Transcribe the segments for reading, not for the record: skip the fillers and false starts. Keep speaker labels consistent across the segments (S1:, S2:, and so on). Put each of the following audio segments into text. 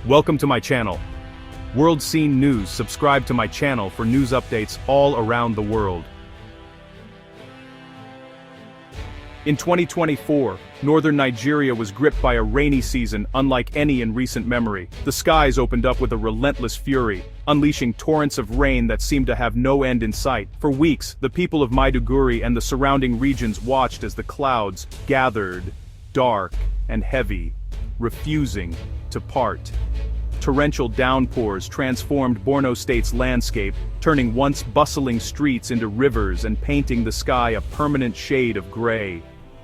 S1: Welcome to my channel. World Scene News. Subscribe to my channel for news updates all around the world. In 2024, northern Nigeria was gripped by a rainy season unlike any in recent memory. The skies opened up with a relentless fury, unleashing torrents of rain that seemed to have no end in sight. For weeks, the people of Maiduguri and the surrounding regions watched as the clouds gathered, dark and heavy, refusing to part. Torrential downpours transformed Borno State's landscape, turning once bustling streets into rivers and painting the sky a permanent shade of gray.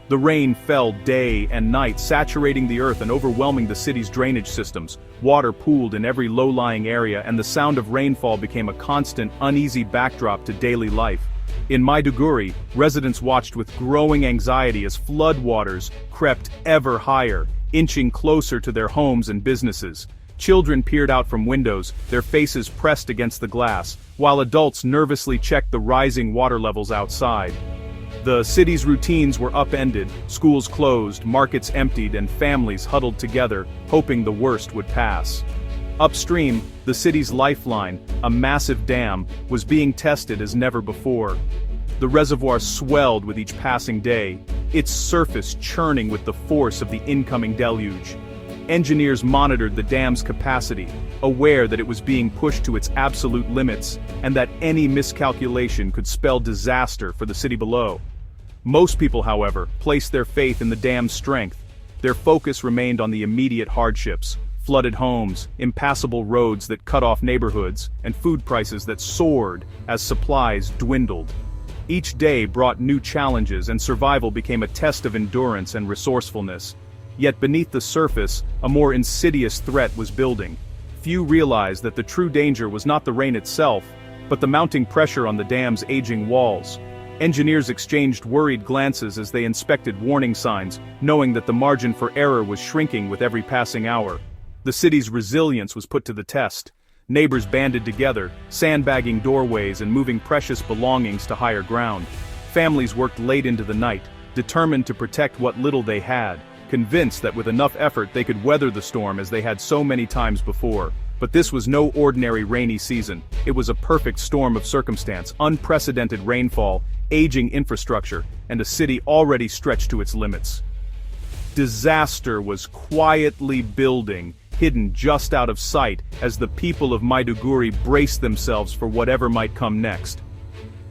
S1: The rain fell day and night, saturating the earth and overwhelming the city's drainage systems. Water pooled in every low-lying area, and the sound of rainfall became a constant, uneasy backdrop to daily life. In Maiduguri, residents watched with growing anxiety as floodwaters crept ever higher, inching closer to their homes and businesses. Children peered out from windows, their faces pressed against the glass, while adults nervously checked the rising water levels outside. The city's routines were upended, schools closed, markets emptied, and families huddled together, hoping the worst would pass. Upstream, the city's lifeline, a massive dam, was being tested as never before. The reservoir swelled with each passing day, its surface churning with the force of the incoming deluge. Engineers monitored the dam's capacity, aware that it was being pushed to its absolute limits, and that any miscalculation could spell disaster for the city below. Most people, however, placed their faith in the dam's strength. Their focus remained on the immediate hardships: flooded homes, impassable roads that cut off neighborhoods, and food prices that soared as supplies dwindled. Each day brought new challenges, and survival became a test of endurance and resourcefulness. Yet beneath the surface, a more insidious threat was building. Few realized that the true danger was not the rain itself, but the mounting pressure on the dam's aging walls. Engineers exchanged worried glances as they inspected warning signs, knowing that the margin for error was shrinking with every passing hour. The city's resilience was put to the test. Neighbors banded together, sandbagging doorways and moving precious belongings to higher ground. Families worked late into the night, determined to protect what little they had, convinced that with enough effort they could weather the storm as they had so many times before. But this was no ordinary rainy season. It was a perfect storm of circumstance: unprecedented rainfall, aging infrastructure, and a city already stretched to its limits. Disaster was quietly building, hidden just out of sight as the people of Maiduguri braced themselves for whatever might come next.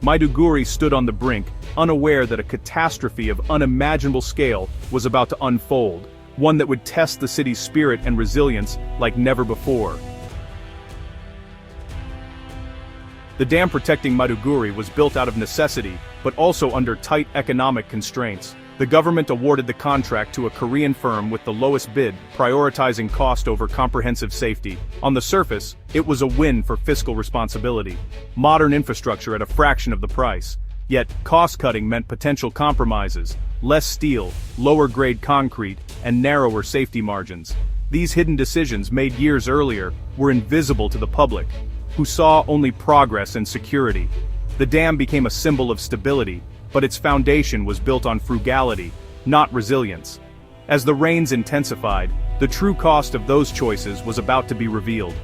S1: Maiduguri stood on the brink, unaware that a catastrophe of unimaginable scale was about to unfold, one that would test the city's spirit and resilience like never before. The dam protecting Maiduguri was built out of necessity, but also under tight economic constraints. The government awarded the contract to a Korean firm with the lowest bid, prioritizing cost over comprehensive safety. On the surface, it was a win for fiscal responsibility. Modern infrastructure at a fraction of the price. Yet, cost-cutting meant potential compromises: less steel, lower-grade concrete, and narrower safety margins. These hidden decisions made years earlier were invisible to the public, who saw only progress and security. The dam became a symbol of stability, but its foundation was built on frugality, not resilience. As the rains intensified, the true cost of those choices was about to be revealed.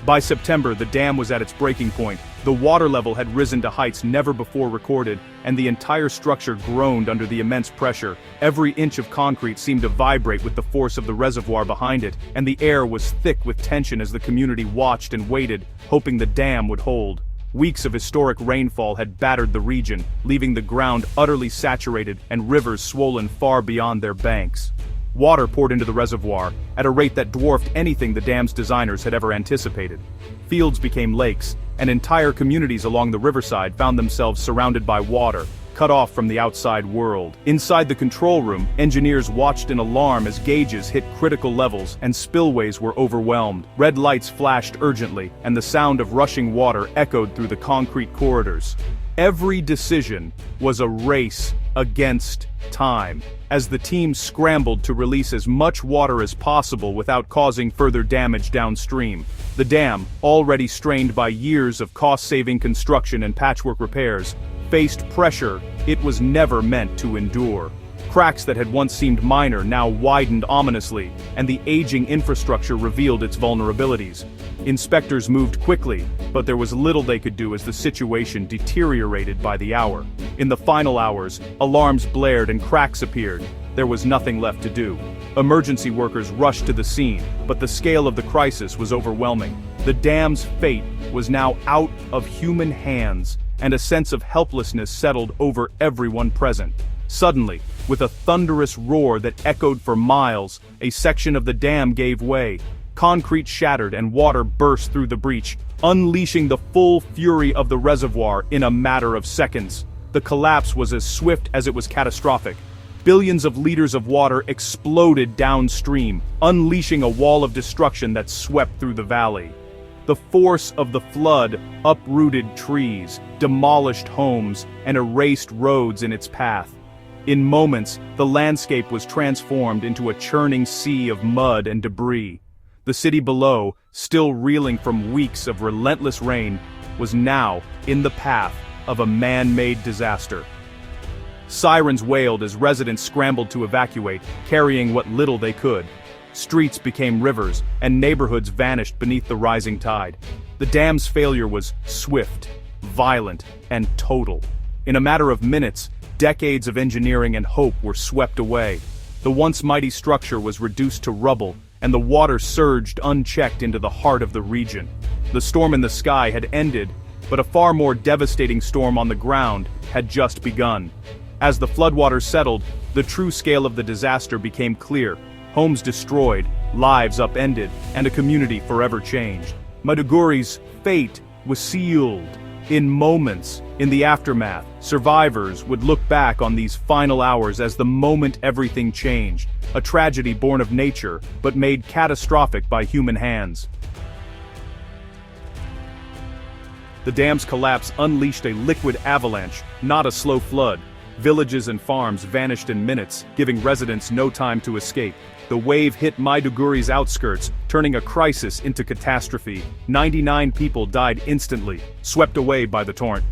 S1: By September, the dam was at its breaking point. The water level had risen to heights never before recorded, and the entire structure groaned under the immense pressure. Every inch of concrete seemed to vibrate with the force of the reservoir behind it, and the air was thick with tension as the community watched and waited, hoping the dam would hold. Weeks of historic rainfall had battered the region, leaving the ground utterly saturated and rivers swollen far beyond their banks. Water poured into the reservoir at a rate that dwarfed anything the dam's designers had ever anticipated. Fields became lakes, and entire communities along the riverside found themselves surrounded by water, cut off from the outside world. Inside the control room, engineers watched in alarm as gauges hit critical levels and spillways were overwhelmed. Red lights flashed urgently, and the sound of rushing water echoed through the concrete corridors. Every decision was a race against time, as the team scrambled to release as much water as possible without causing further damage downstream. The dam, already strained by years of cost-saving construction and patchwork repairs, faced pressure it was never meant to endure. Cracks that had once seemed minor now widened ominously, and the aging infrastructure revealed its vulnerabilities. Inspectors moved quickly, but there was little they could do as the situation deteriorated by the hour. In the final hours, alarms blared and cracks appeared. There was nothing left to do. Emergency workers rushed to the scene, but the scale of the crisis was overwhelming. The dam's fate was now out of human hands, and a sense of helplessness settled over everyone present. Suddenly, with a thunderous roar that echoed for miles, a section of the dam gave way. Concrete shattered and water burst through the breach, unleashing the full fury of the reservoir in a matter of seconds. The collapse was as swift as it was catastrophic. Billions of liters of water exploded downstream, unleashing a wall of destruction that swept through the valley. The force of the flood uprooted trees, demolished homes, and erased roads in its path. In moments, the landscape was transformed into a churning sea of mud and debris. The city below, still reeling from weeks of relentless rain, was now in the path of a man-made disaster. Sirens wailed as residents scrambled to evacuate, carrying what little they could. Streets became rivers, and neighborhoods vanished beneath the rising tide. The dam's failure was swift, violent, and total. In a matter of minutes, decades of engineering and hope were swept away. The once mighty structure was reduced to rubble, and the water surged unchecked into the heart of the region. The storm in the sky had ended, but a far more devastating storm on the ground had just begun. As the floodwaters settled, the true scale of the disaster became clear. Homes destroyed, lives upended, and a community forever changed. Maiduguri's fate was sealed. In moments, in the aftermath, survivors would look back on these final hours as the moment everything changed, a tragedy born of nature, but made catastrophic by human hands. The dam's collapse unleashed a liquid avalanche, not a slow flood. Villages and farms vanished in minutes, giving residents no time to escape. The wave hit Maiduguri's outskirts, turning a crisis into catastrophe. 99 people died instantly, swept away by the torrent.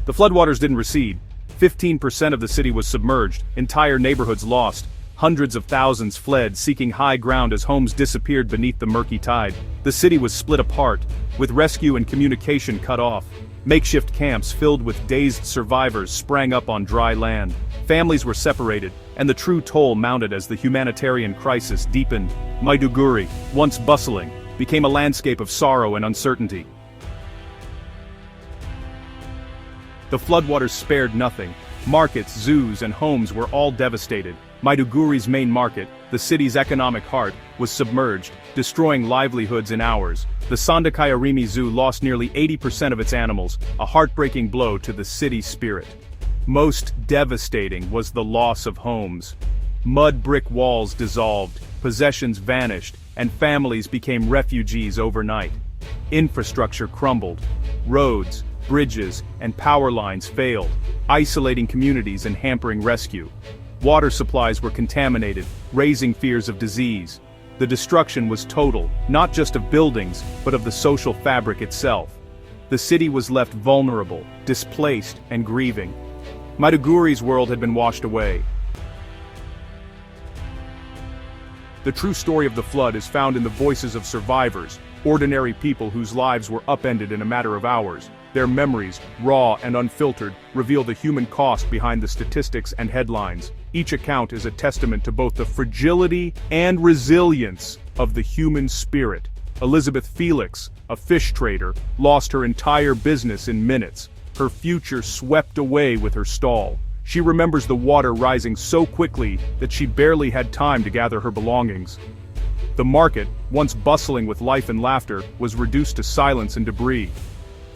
S1: The floodwaters didn't recede. 15% of the city was submerged, entire neighborhoods lost. Hundreds of thousands fled, seeking high ground as homes disappeared beneath the murky tide. The city was split apart, with rescue and communication cut off. Makeshift camps filled with dazed survivors sprang up on dry land. Families were separated, and the true toll mounted as the humanitarian crisis deepened. Maiduguri, once bustling, became a landscape of sorrow and uncertainty. The floodwaters spared nothing. Markets, zoos, and homes were all devastated. Maiduguri's main market, the city's economic heart, was submerged, destroying livelihoods in hours. The Sandakayarimi Zoo lost nearly 80% of its animals, a heartbreaking blow to the city's spirit. Most devastating was the loss of homes. Mud brick walls dissolved, possessions vanished, and families became refugees overnight. Infrastructure crumbled. Roads, bridges, and power lines failed, isolating communities and hampering rescue. Water supplies were contaminated, raising fears of disease. The destruction was total, not just of buildings, but of the social fabric itself. The city was left vulnerable, displaced, and grieving. Maiduguri's world had been washed away. The true story of the flood is found in the voices of survivors, ordinary people whose lives were upended in a matter of hours. Their memories, raw and unfiltered, reveal the human cost behind the statistics and headlines. Each account is a testament to both the fragility and resilience of the human spirit. Elizabeth Felix, a fish trader, lost her entire business in minutes. Her future swept away with her stall. She remembers the water rising so quickly that she barely had time to gather her belongings. The market, once bustling with life and laughter, was reduced to silence and debris.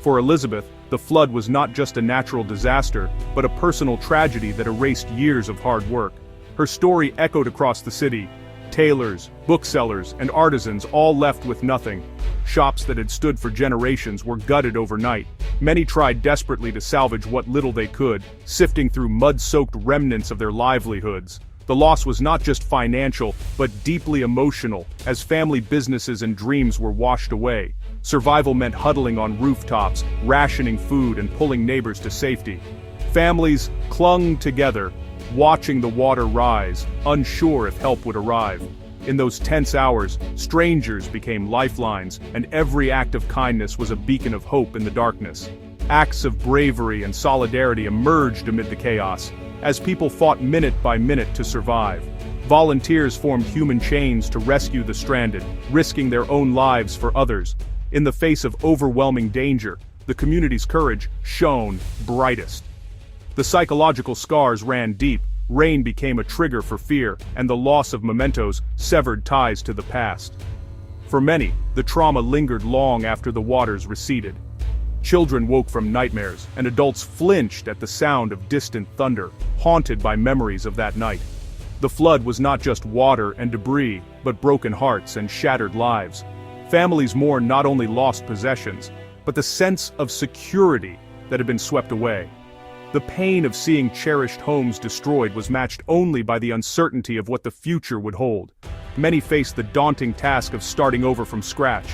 S1: For Elizabeth, the flood was not just a natural disaster, but a personal tragedy that erased years of hard work. Her story echoed across the city. Tailors, booksellers, and artisans all left with nothing. Shops that had stood for generations were gutted overnight. Many tried desperately to salvage what little they could, sifting through mud-soaked remnants of their livelihoods. The loss was not just financial, but deeply emotional, as family businesses and dreams were washed away. Survival meant huddling on rooftops, rationing food, and pulling neighbors to safety. Families clung together, watching the water rise, unsure if help would arrive. In those tense hours, strangers became lifelines, and every act of kindness was a beacon of hope in the darkness. Acts of bravery and solidarity emerged amid the chaos, as people fought minute by minute to survive. Volunteers formed human chains to rescue the stranded, risking their own lives for others. In the face of overwhelming danger, the community's courage shone brightest. The psychological scars ran deep. Rain became a trigger for fear, and the loss of mementos severed ties to the past. For many, the trauma lingered long after the waters receded. Children woke from nightmares, and adults flinched at the sound of distant thunder, haunted by memories of that night. The flood was not just water and debris, but broken hearts and shattered lives. Families mourned not only lost possessions, but the sense of security that had been swept away. The pain of seeing cherished homes destroyed was matched only by the uncertainty of what the future would hold. Many faced the daunting task of starting over from scratch.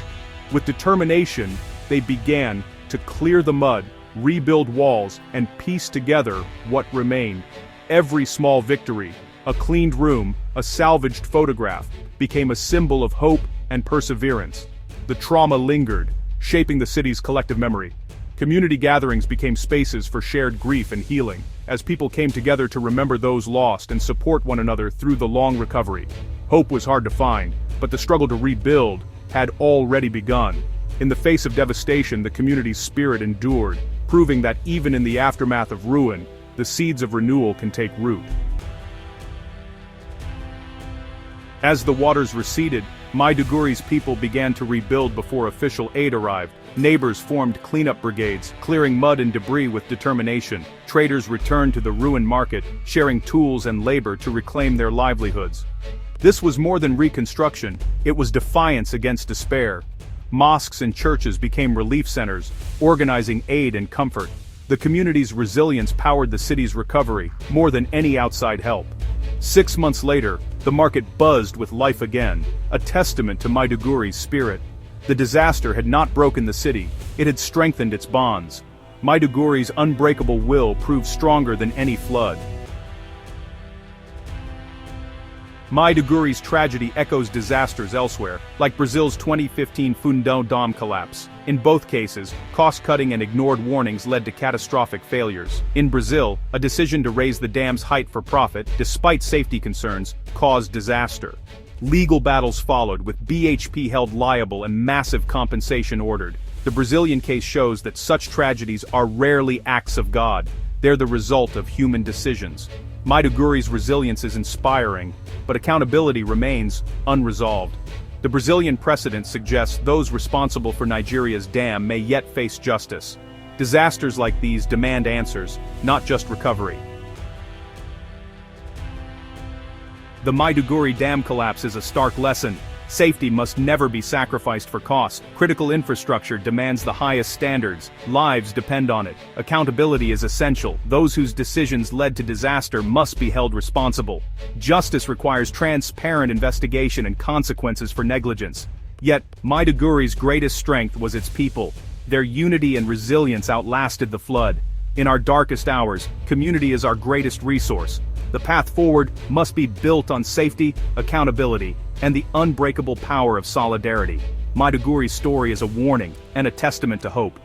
S1: With determination, they began to clear the mud, rebuild walls, and piece together what remained. Every small victory, a cleaned room, a salvaged photograph, became a symbol of hope and perseverance. The trauma lingered, shaping the city's collective memory. Community gatherings became spaces for shared grief and healing, as people came together to remember those lost and support one another through the long recovery. Hope was hard to find, but the struggle to rebuild had already begun. In the face of devastation, the community's spirit endured, proving that even in the aftermath of ruin, the seeds of renewal can take root. As the waters receded, Maiduguри's people began to rebuild before official aid arrived. Neighbors formed cleanup brigades, clearing mud and debris with determination. Traders returned to the ruined market, sharing tools and labor to reclaim their livelihoods. This was more than reconstruction, it was defiance against despair. Mosques and churches became relief centers, organizing aid and comfort. The community's resilience powered the city's recovery, more than any outside help. 6 months later, the market buzzed with life again, a testament to Maiduguri's spirit. The disaster had not broken the city, it had strengthened its bonds. Maiduguri's unbreakable will proved stronger than any flood. Maiduguri's tragedy echoes disasters elsewhere, like Brazil's 2015 Fundão Dam collapse. In both cases, cost-cutting and ignored warnings led to catastrophic failures. In Brazil, a decision to raise the dam's height for profit, despite safety concerns, caused disaster. Legal battles followed, with BHP held liable and massive compensation ordered. The Brazilian case shows that such tragedies are rarely acts of God. They're the result of human decisions. Maiduguri's resilience is inspiring, but accountability remains unresolved. The Brazilian precedent suggests those responsible for Nigeria's dam may yet face justice. Disasters like these demand answers, not just recovery. The Maiduguri Dam collapse is a stark lesson. Safety must never be sacrificed for cost. Critical infrastructure demands the highest standards. Lives depend on it. Accountability is essential. Those whose decisions led to disaster must be held responsible. Justice requires transparent investigation and consequences for negligence. Yet, Maiduguri's greatest strength was its people. Their unity and resilience outlasted the flood. In our darkest hours, community is our greatest resource. The path forward must be built on safety, accountability, and the unbreakable power of solidarity. Maiduguri's story is a warning and a testament to hope.